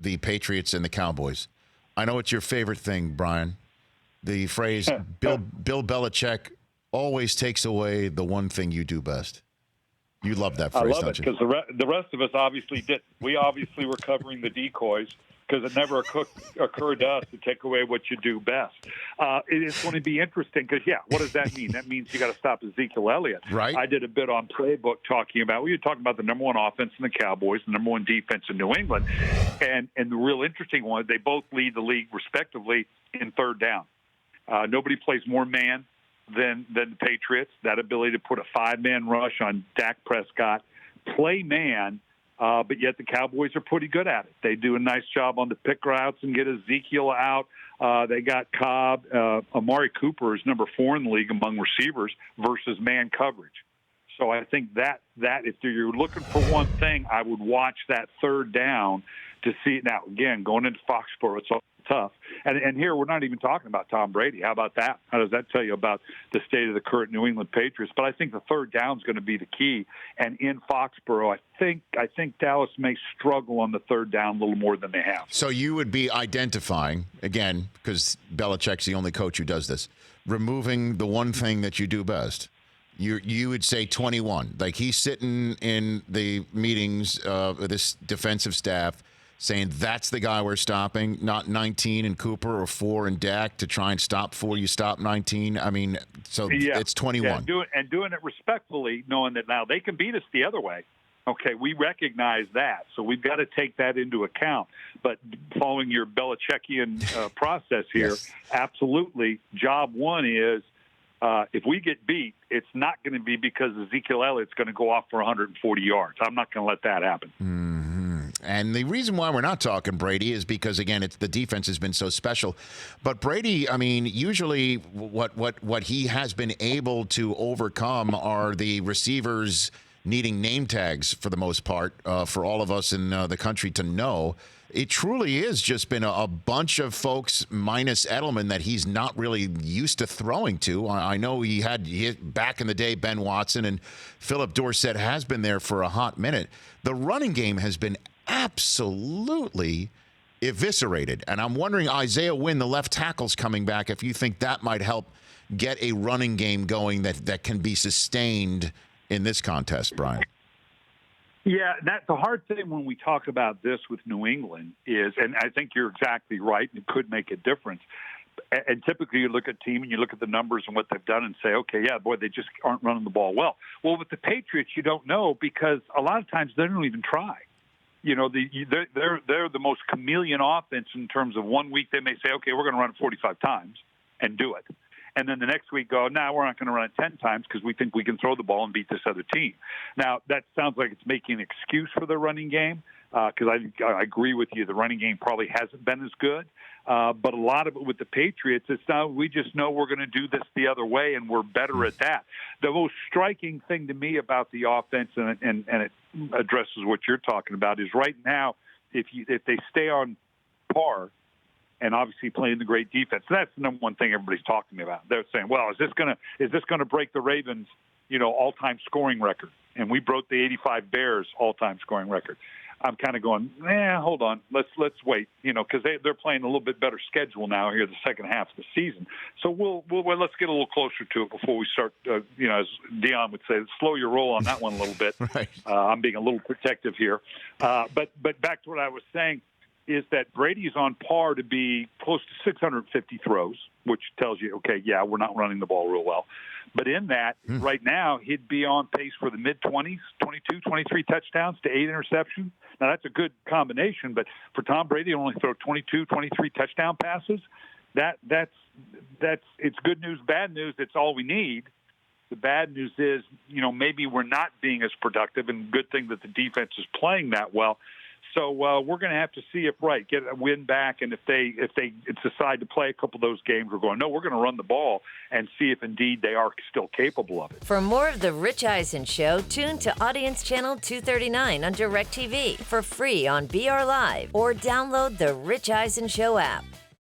the Patriots and the Cowboys. I know it's your favorite thing, Brian. The phrase Bill Belichick always takes away the one thing you do best. You love that phrase, I love don't it, you? because the rest of us obviously didn't. We obviously were covering the decoys because it never occurred to us to take away what you do best. It is going to be interesting because, what does that mean? That means you got to stop Ezekiel Elliott. Right. I did a bit on Playbook talking about, we were talking about the number one offense in the Cowboys, the number one defense in New England, and the real interesting one, they both lead the league respectively in third down. Nobody plays more man than the Patriots. That ability to put a five-man rush on Dak Prescott, play man, but yet the Cowboys are pretty good at it. They do a nice job on the pick routes and get Ezekiel out. They got Cobb. Amari Cooper is number 4 in the league among receivers versus man coverage. So I think that if you're looking for one thing, I would watch that third down to see it. Now, again, going into Foxborough, it's all tough. And here we're not even talking about Tom Brady. How about that? How does that tell you about the state of the current New England Patriots? But I think the third down is going to be the key. And in Foxborough, I think Dallas may struggle on the third down a little more than they have. So you would be identifying, again, because Belichick's the only coach who does this, removing the one thing that you do best. You would say 21. Like he's sitting in the meetings with this defensive staff saying that's the guy we're stopping, not 19 and Cooper or 4 and Dak to try and stop 4. You stop 19. I mean, so it's 21. Yeah, doing it respectfully, knowing that now they can beat us the other way. Okay, we recognize that, so we've got to take that into account. But following your Belichickian process here, yes. Absolutely, job one is if we get beat, it's not going to be because Ezekiel Elliott's going to go off for 140 yards. I'm not going to let that happen. Mm-hmm. And the reason why we're not talking Brady is because, again, the defense has been so special. But Brady, I mean, usually what he has been able to overcome are the receivers needing name tags for the most part for all of us in the country to know. It truly is just been a bunch of folks minus Edelman that he's not really used to throwing to. I know he had back in the day Ben Watson, and Philip Dorsett has been there for a hot minute. The running game has been absolutely eviscerated. And I'm wondering, Isaiah Wynn, the left tackle's coming back, if you think that might help get a running game going that can be sustained in this contest, Brian. Yeah, that's the hard thing when we talk about this with New England is, and I think you're exactly right, it could make a difference. And typically you look at a team and you look at the numbers and what they've done and say, okay, yeah, boy, they just aren't running the ball well. Well, with the Patriots, you don't know because a lot of times they don't even try. You know, they're the most chameleon offense in terms of 1 week they may say, okay, we're going to run it 45 times and do it. And then the next week go, no, we're not going to run it 10 times because we think we can throw the ball and beat this other team. Now, that sounds like it's making an excuse for the running game because I agree with you. The running game probably hasn't been as good. But a lot of it with the Patriots, it's now we just know we're going to do this the other way, and we're better at that. The most striking thing to me about the offense, and it addresses what you're talking about, is right now, if they stay on par, and obviously playing the great defense. That's the number one thing everybody's talking to me about. They're saying, well, is this gonna break the Ravens, all-time scoring record? And we broke the 85 Bears all-time scoring record. I'm kind of going, hold on, let's wait, because they're playing a little bit better schedule now here the second half of the season. So we'll let's get a little closer to it before we start. As Dion would say, slow your roll on that one a little bit. Right. I'm being a little protective here, but back to what I was saying. Is that Brady is on par to be close to 650 throws, which tells you, okay, yeah, we're not running the ball real well. But in that, right now, he'd be on pace for the mid-20s, 22, 23 touchdowns to 8 interceptions. Now, that's a good combination, but for Tom Brady to only throw 22, 23 touchdown passes, that's it's good news, bad news. It's all we need. The bad news is, maybe we're not being as productive, and good thing that the defense is playing that well. So we're going to have to see if get a win back, and if they decide to play a couple of those games, we're going, no, we're going to run the ball and see if indeed they are still capable of it. For more of the Rich Eisen Show, tune to Audience Channel 239 on DirecTV for free on BR Live or download the Rich Eisen Show app.